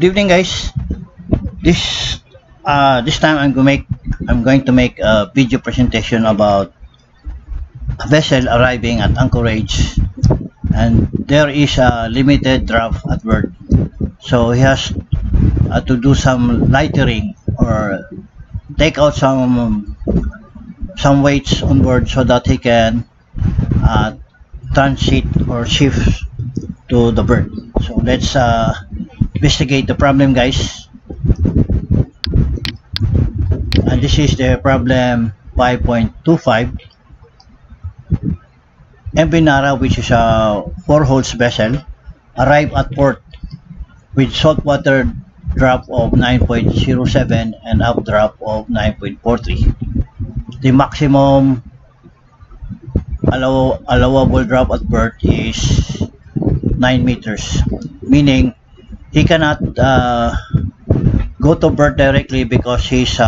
Good evening, guys. This time I'm going to make a video presentation about a vessel arriving at anchorage, and there is a limited draft at berth. So he has to do some lightering or take out some weights on board so that he can transit or shift to the berth. So let's investigate the problem, guys. And this is the problem 5.25. MV Nara, which is a 4-holds vessel, arrived at port with saltwater drop of 9.07 and updraft of 9.43. The maximum allowable drop at berth is 9 meters, meaning he cannot go to berth directly because he's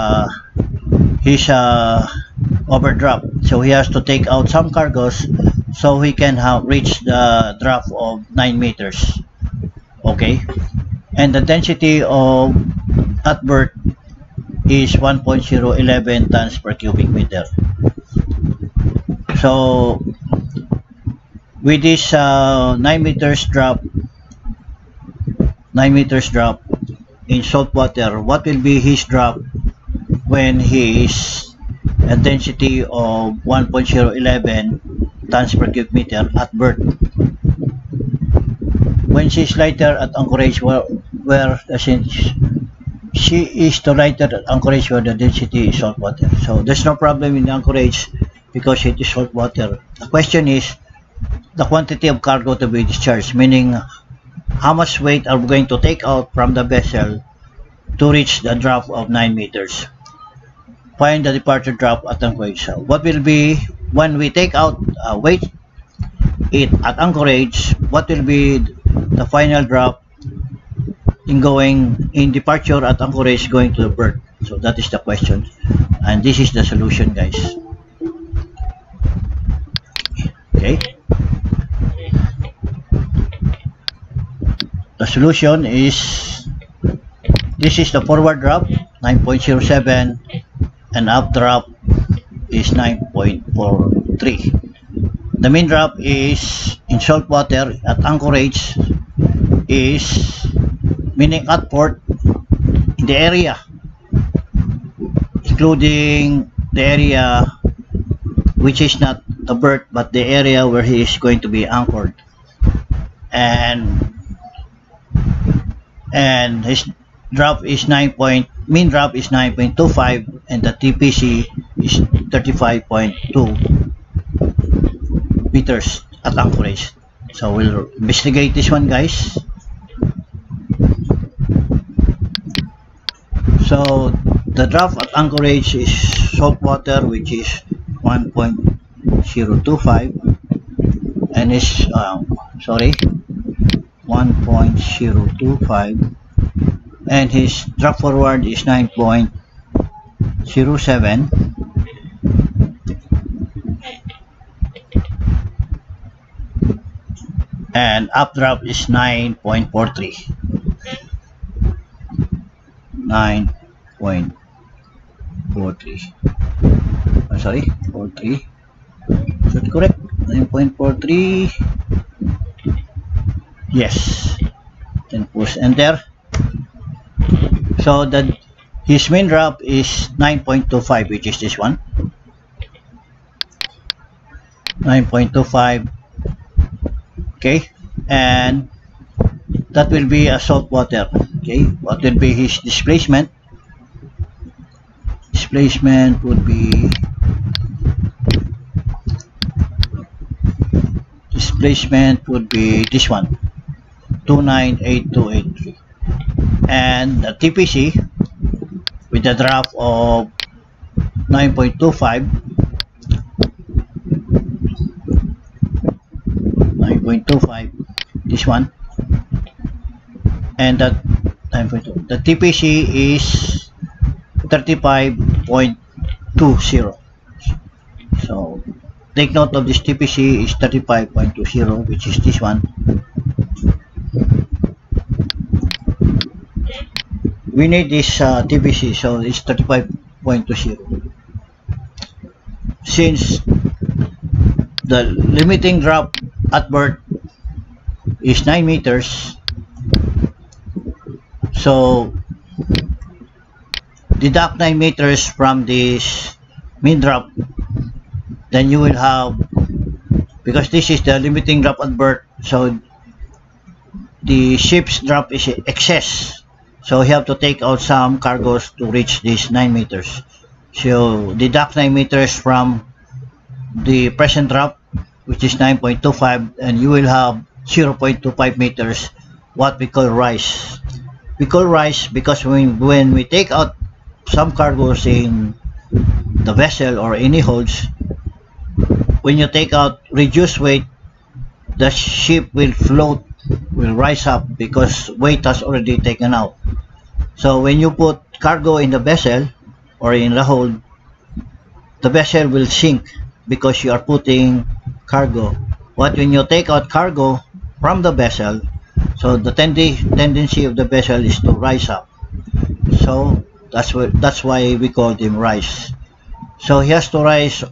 overdraft. So he has to take out some cargoes so he can reach the draft of 9 meters. Okay, and the density of at berth is 1.011 tons per cubic meter. So with this 9 meters drop in salt water, what will be his drop when he is a density of 1.011 tons per cubic meter at berth? When she is lighter at anchorage, she is to lighter at anchorage where the density is salt water. So there's no problem in the anchorage because it is salt water. The question is the quantity of cargo to be discharged, meaning how much weight are we going to take out from the vessel to reach the draft of 9 meters. Find the departure draft at anchorage. So what will be when we take out weight at anchorage? What will be the final drop in departure at anchorage going to the berth? So that is the question, and this is the solution, guys. Okay. The solution is, this is the forward drop 9.07 and updraft is 9.43. The main drop is in salt water at anchorage is, meaning at port, in the area, including the area which is not the berth but the area where he is going to be anchored, and his drop is mean drop is 9.25 and the TPC is 35.2 meters at anchorage. So we'll investigate this one, guys. So the draft at anchorage is salt water, which is 1.025 and is 1.025, and his drop forward is 9.07 and updraft is 9.43. 9.43. I'm sorry, 43. Is that correct? 9.43. Yes. Then push enter. So that his main drop is 9.25, which is this one. 9.25. Okay, and that will be a salt water. Okay, what will be his displacement? Displacement would be this one, 298283, and the TPC with the draft of 9.25, this one, and that 9.2. The TPC is 35.20. So take note of this. TPC is 35.20, which is this one. we need this TBC, so it's 35.20. Since the limiting drop at birth is 9 meters, so deduct 9 meters from this mean drop, then you will have, because this is the limiting drop at birth, so the ship's drop is excess, so you have to take out some cargoes to reach this 9 meters. So deduct 9 meters from the present drop, which is 9.25, and you will have 0.25 meters, what we call rise. We call rise because when we take out some cargoes in the vessel or any holds, when you take out reduced weight, the ship will float, will rise up because weight has already taken out. So when you put cargo in the vessel or in the hold, the vessel will sink because you are putting cargo. But when you take out cargo from the vessel, so the tendency of the vessel is to rise up. So that's why we call him rise. So he has to rise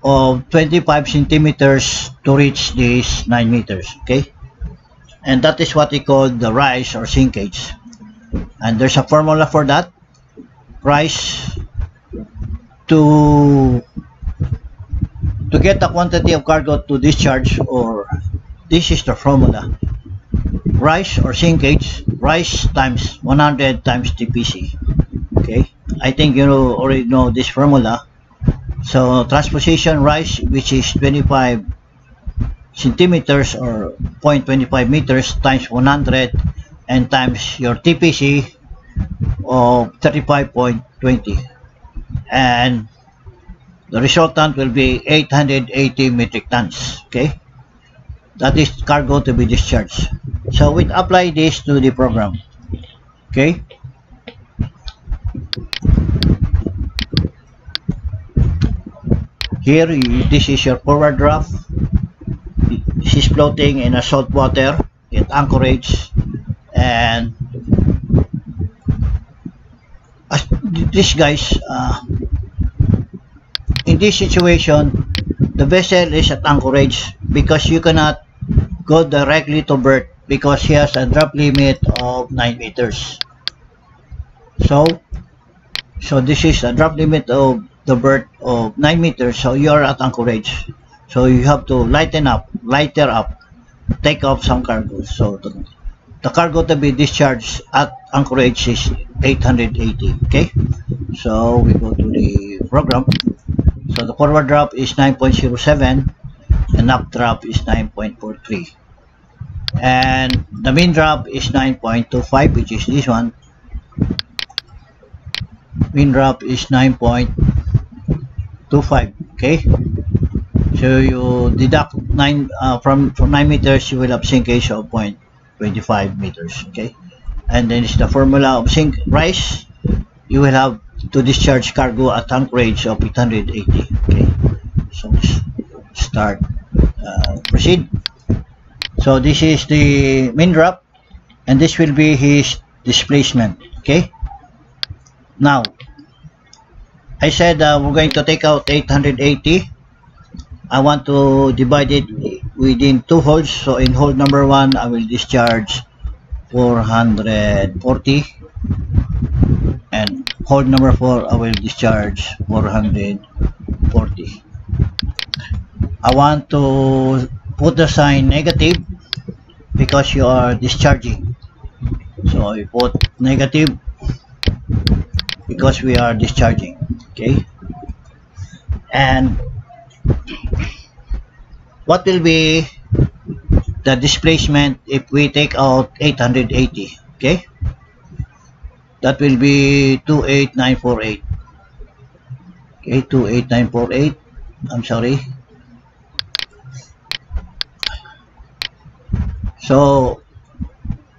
of 25 centimeters to reach these 9 meters, okay? And that is what we call the rise or sinkage. And there's a formula for that. Rise, to get the quantity of cargo to discharge, or this is the formula. Rise or sinkage, rise times 100 times TPC. Okay, I think you already know this formula. So transposition rise, which is 25 centimeters or 0.25 meters times 100, and times your TPC of 35.20, and the resultant will be 880 metric tons. Okay, that is cargo to be discharged. So we apply this to the program. Okay, here this is your forward draft. This is floating in a salt water at anchorage, and this guys, in this situation, the vessel is at anchorage because you cannot go directly to berth because he has a drop limit of 9 meters. So this is a drop limit of the berth of 9 meters, so you are at anchorage. So you have to lighter up, take off some cargo. So the cargo to be discharged at anchorage is 880. Okay, so we go to the program. So the forward drop is 9.07 and up drop is 9.43, and the mean drop is 9.25, which is this one. Mean drop is 9.25. Okay, so you deduct 9 from 9 meters, you will have sinkage of 0.25 meters. Okay, and then it's the formula of sink rise. You will have to discharge cargo at anchorage of 880. Okay, so start, proceed. So this is the mean drop, and this will be his displacement. Okay, now I said we're going to take out 880. I want to divide it within two holds. So in hold number 1, I will discharge 440, and hold number 4, I will discharge 440. I want to put the sign negative because you are discharging. So I put negative because we are discharging. Okay, and what will be the displacement if we take out 880? Okay, that will be 28948. Okay, 28948. I'm sorry. So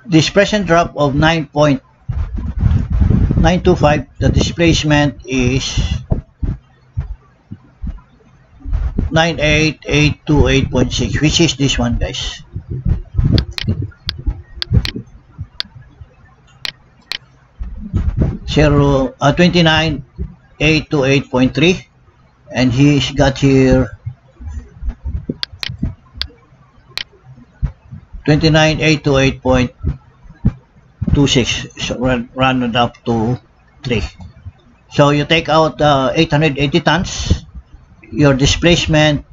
this present drop of 9.925, the displacement is 98828.6, which is this one, guys. 29828.3, and he's got here 29828.26, so rounded up to 3. So you take out 880 tons, your displacement,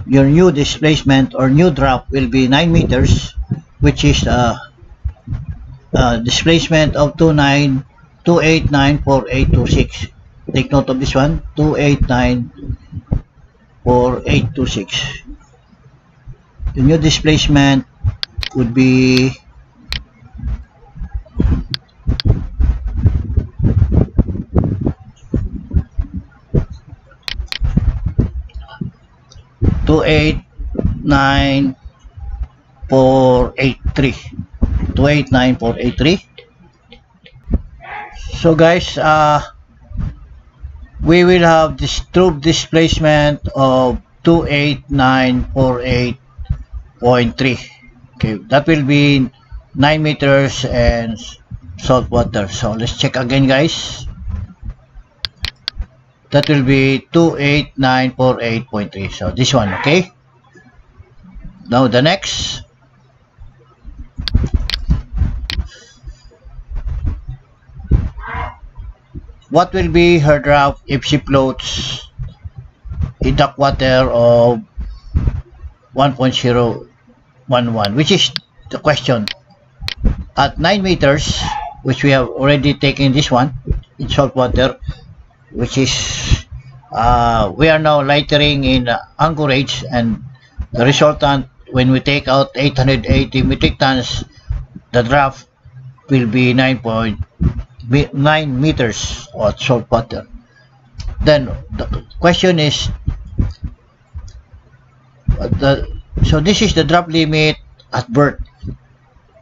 your new displacement or new drop will be 9 meters, which is displacement of 2894826. Take note of this one, 2894826. The new displacement would be 289,483. 289,483. So guys, we will have this true displacement of 28948.3. Okay, that will be 9 meters and salt water. So let's check again, guys. That will be 28948.3. So this one, okay? Now the next. What will be her draft if she floats in dark water of 1.011, which is the question. At 9 meters, which we have already taken this one in salt water, which is we are now lightering in anchorage, and the resultant, when we take out 880 metric tons, the draft will be 9 meters of salt water. Then the question is, so this is the drop limit at berth,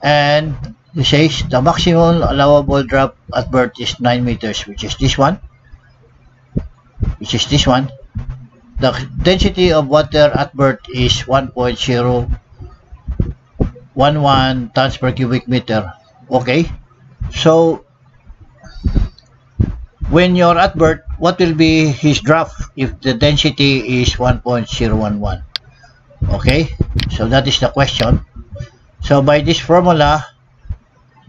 and it says the maximum allowable drop at berth is 9 meters, which is this one. The density of water at berth is 1.011 tons per cubic meter. Okay, so when you're at berth, what will be his draft if the density is 1.011? Okay, so that is the question. So by this formula,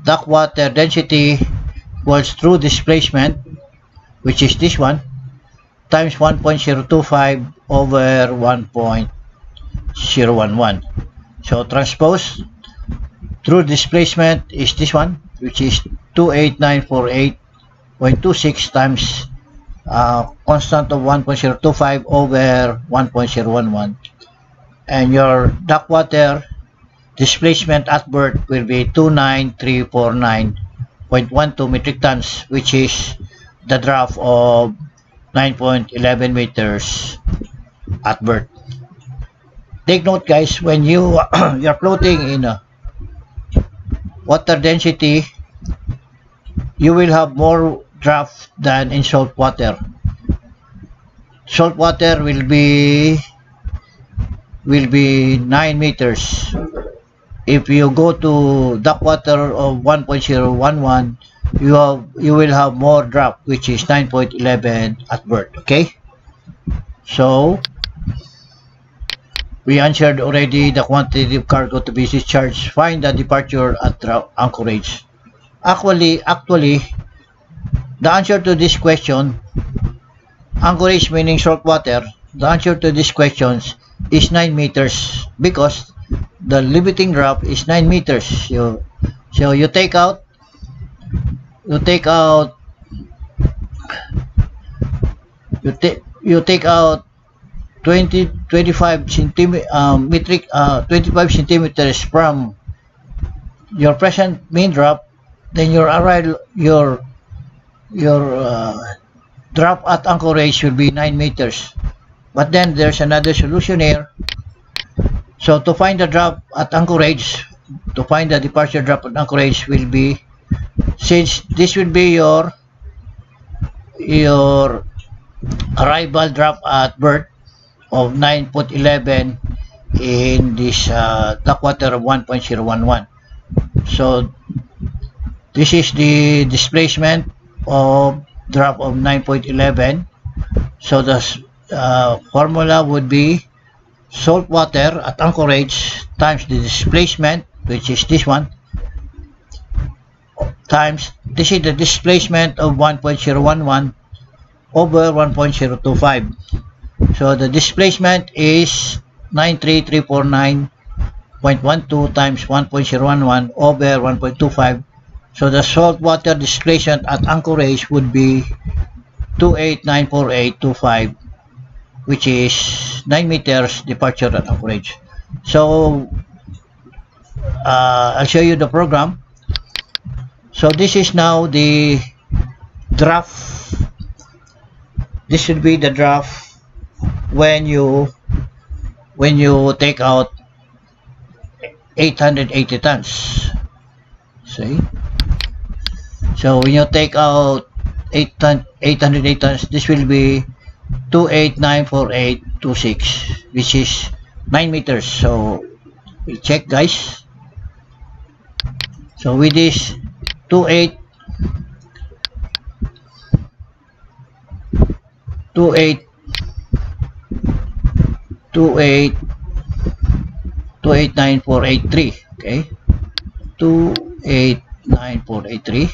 dark water density equals true displacement, which is this one, times 1.025 over 1.011. So transpose, true displacement is this one, which is 28948.26 times constant of 1.025 over 1.011. And your dark water displacement at berth will be 29349.12 metric tons, which is the draft of 9.11 meters at berth. Take note, guys, when you you're floating in a water density, you will have more draft than in salt water. Salt water will be 9 meters. If you go to dark water of 1.011, you will have more drop, which is 9.11 at berth. Okay, so we answered already the quantity of cargo to be discharged. Find the departure at anchorage. Actually, the answer to this question, anchorage meaning salt water, the answer to these questions is 9 meters, because the limiting drop is 9 meters. So you take out 25 centimeters from your present mean drop, then your drop at anchorage will be 9 meters. But then there's another solution here. So to find the drop at anchorage, to find the departure drop at anchorage will be, since this will be your arrival drop at berth of 9.11 in this dark water of 1.011. So This is the displacement of drop of 9.11. So the formula would be salt water at anchorage times the displacement, which is this one, times this is the displacement of 1.011 over 1.025. So the displacement is 93349.12 times 1.011 over 1.25. So the salt water displacement at anchorage would be 2894825, which is 9 meters departure at anchorage. So I'll show you the program. So this is now the draft. This should be the draft when you take out 880 tons. See? So when you take out 880 tons, this will be 2894826, which is 9 meters. So we check, guys. So with this 289,483, okay, 289,483.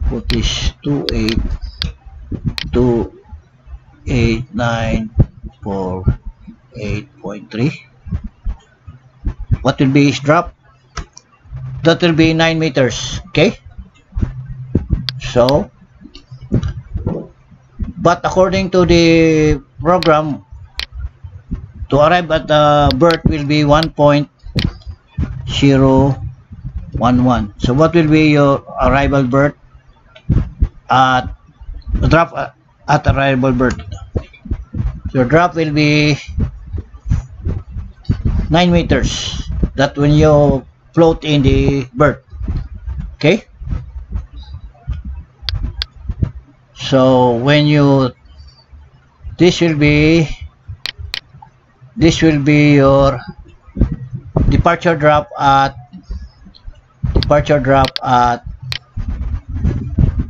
Put this 28948.3. What will be his drop? That will be 9 meters, okay? So, but according to the program, to arrive at the berth will be 1.011. So what will be your arrival berth at drop at arrival berth? Your drop will be 9 meters. That when you float in the berth, okay? So when you this will be your departure drop at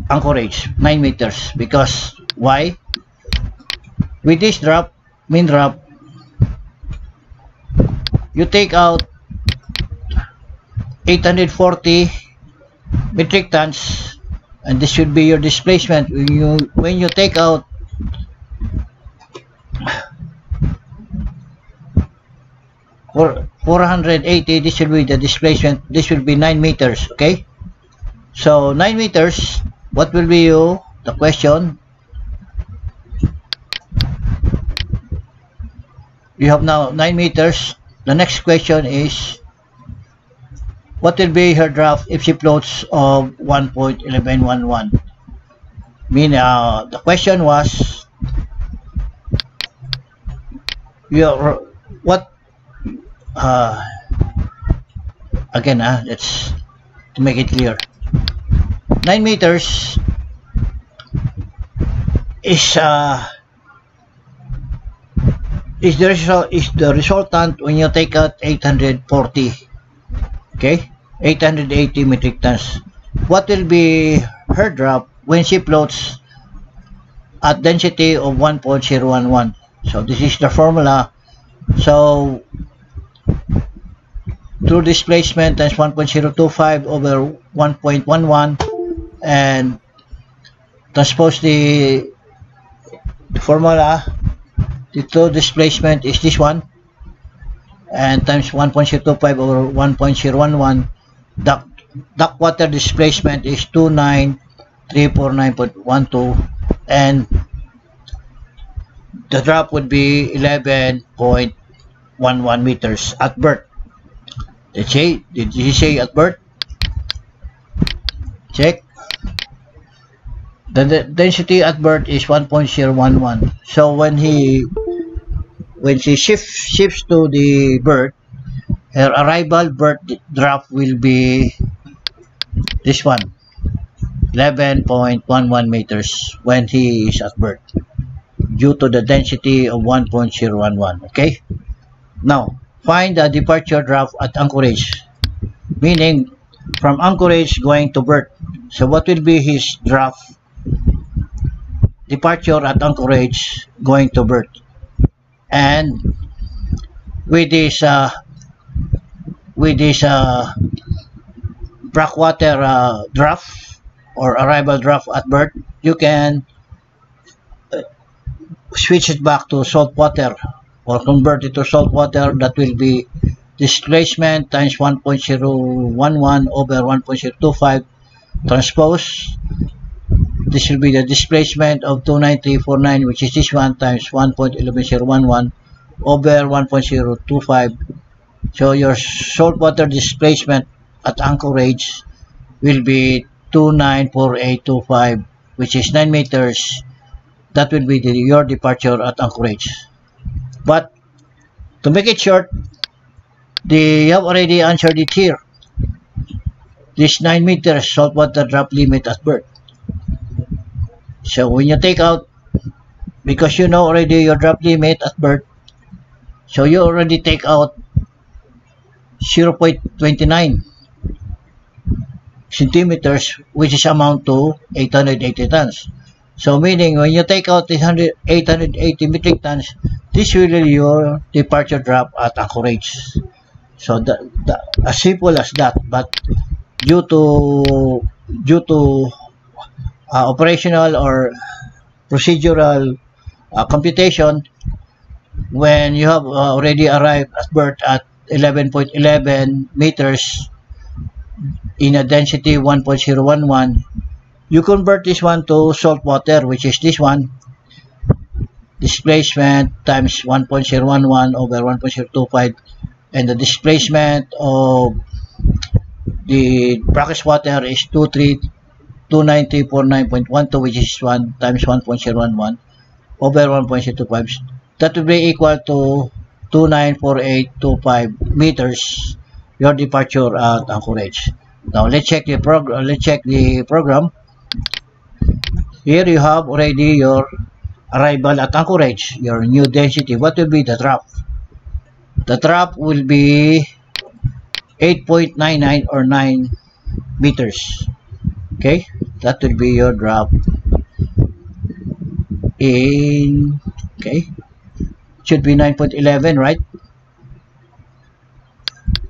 anchorage, 9 meters. Because why? With this drop, mean drop, you take out 840 metric tons, and this should be your displacement. When you take out 480, this should be the displacement. This will be 9 meters, okay? So 9 meters, what will be the question? You have now 9 meters. The next question is, what will be her draft if she floats of 1.1111? The question was, again, let's to make it clear. 9 meters is the resultant when you take out 840, okay, 880 metric tons. What will be her drop when she floats at density of 1.011? So this is the formula. So through displacement times 1.025 over 1.11, and transpose the formula. The total displacement is this one, and times 1.025 over 1.011. Duct water displacement is 29349.12, and the drop would be 11.11 meters at berth. Did he say at berth? Check. The density at berth is 1.011. So when she shifts to the berth, her arrival berth drop will be this one, 11.11 meters when he is at berth, due to the density of 1.011. Okay. Now find the departure draft at anchorage, meaning from Anchorage going to berth. So what will be his draft departure at Anchorage going to berth? And with this Blackwater draft or arrival draft at berth, you can switch it back to saltwater or convert it to saltwater. That will be displacement times 1.011 over 1.025 transpose. This will be the displacement of 29349, which is this one, times 1.11011 over 1.025. So your saltwater displacement at Anchorage will be 294825, which is 9 meters. That will be your departure at Anchorage. But to make it short, they have already answered it here. This 9 meters saltwater drop limit at berth. So when you take out, because you know already your drop limit at berth, so you already take out 0.29 centimeters, which is amount to 880 tons. So meaning when you take out 880 metric tons, this will be your departure drop at Anchorage. So as simple as that. But due to operational or procedural computation, when you have already arrived at berth at 11.11 meters in a density 1.011, you convert this one to salt water, which is this one, displacement times 1.011 over 1.025, and the displacement of the brackish water is 29349.12, which is 1 times 1.011 over 1.025. That will be equal to 294825 meters, your departure at Anchorage. Now let's check the program. Here you have already your arrival at Anchorage, your new density. What will be the drop? The drop will be 8.99 or 9 meters. Okay, that will be your drop in, okay, should be 9.11, right?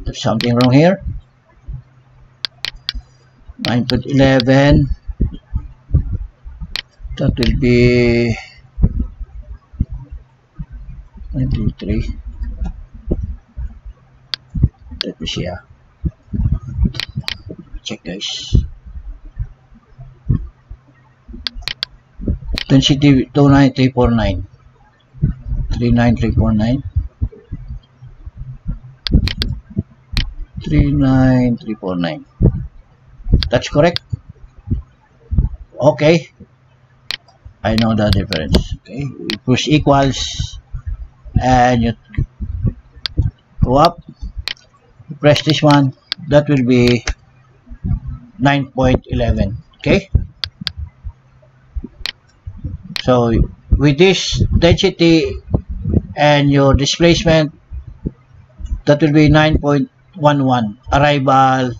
There's something wrong here. 9.11, that will be 93. Let me see. Check, guys. Density 29349. 39349. 39349. That's correct. Okay, I know the difference. Okay, you push equals and you go up, you press this one, that will be 9.11. okay, so with this density and your displacement, that will be 9.11 arrival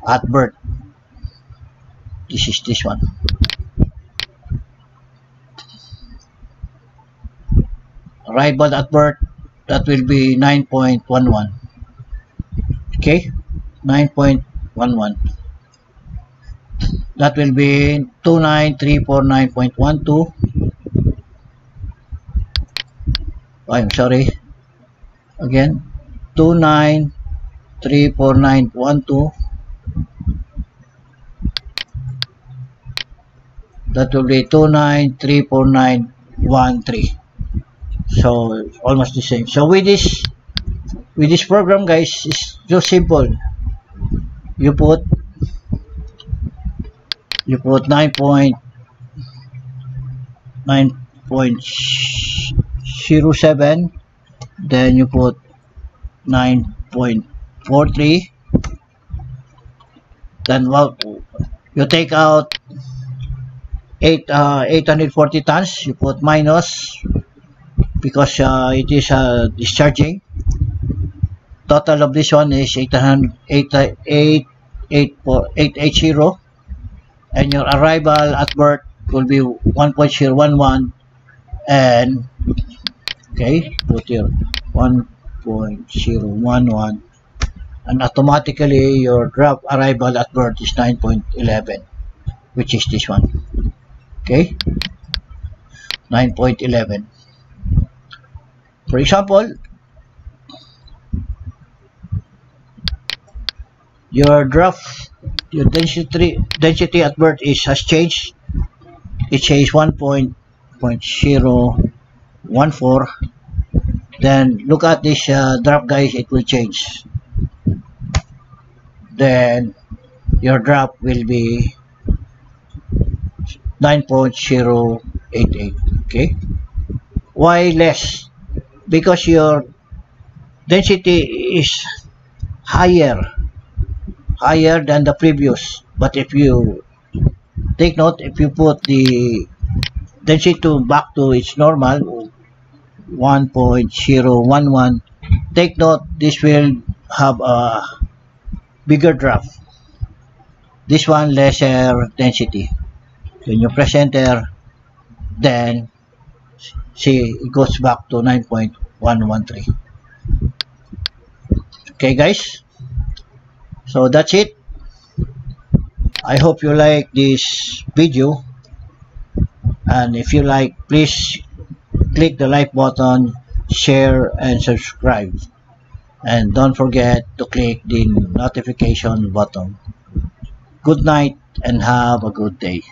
at berth. This is this one. Arrival at berth, that will be 9.11. Okay, 9.11. That will be 29349.12. I'm sorry. Again, 29349.12. That will be 2934913. So almost the same. So with this program, guys, it's so simple. You put 9.07, then you put 9.43, then well, you take out 840 tons, you put minus, because it is discharging. Total of this one is 880 1.880, and your arrival at birth will be 1.011, and okay, put here 1.011, and automatically your draft arrival at birth is 9.11, which is this one. Okay, 9.11. For example, your draft, your density at birth has changed. It says 1.014. Then look at this draft, guys. It will change. Then your draft will be 9.088. Okay. Why less? Because your density is higher than the previous. But if you take note, if you put the density back to its normal 1.011, take note, this will have a bigger draft. This one lesser density. When you press enter, then see it goes back to 9.113. Okay, guys, so that's it. I hope you like this video, and if you like, please click the like button, share, and subscribe, and don't forget to click the notification button. Good night and have a good day.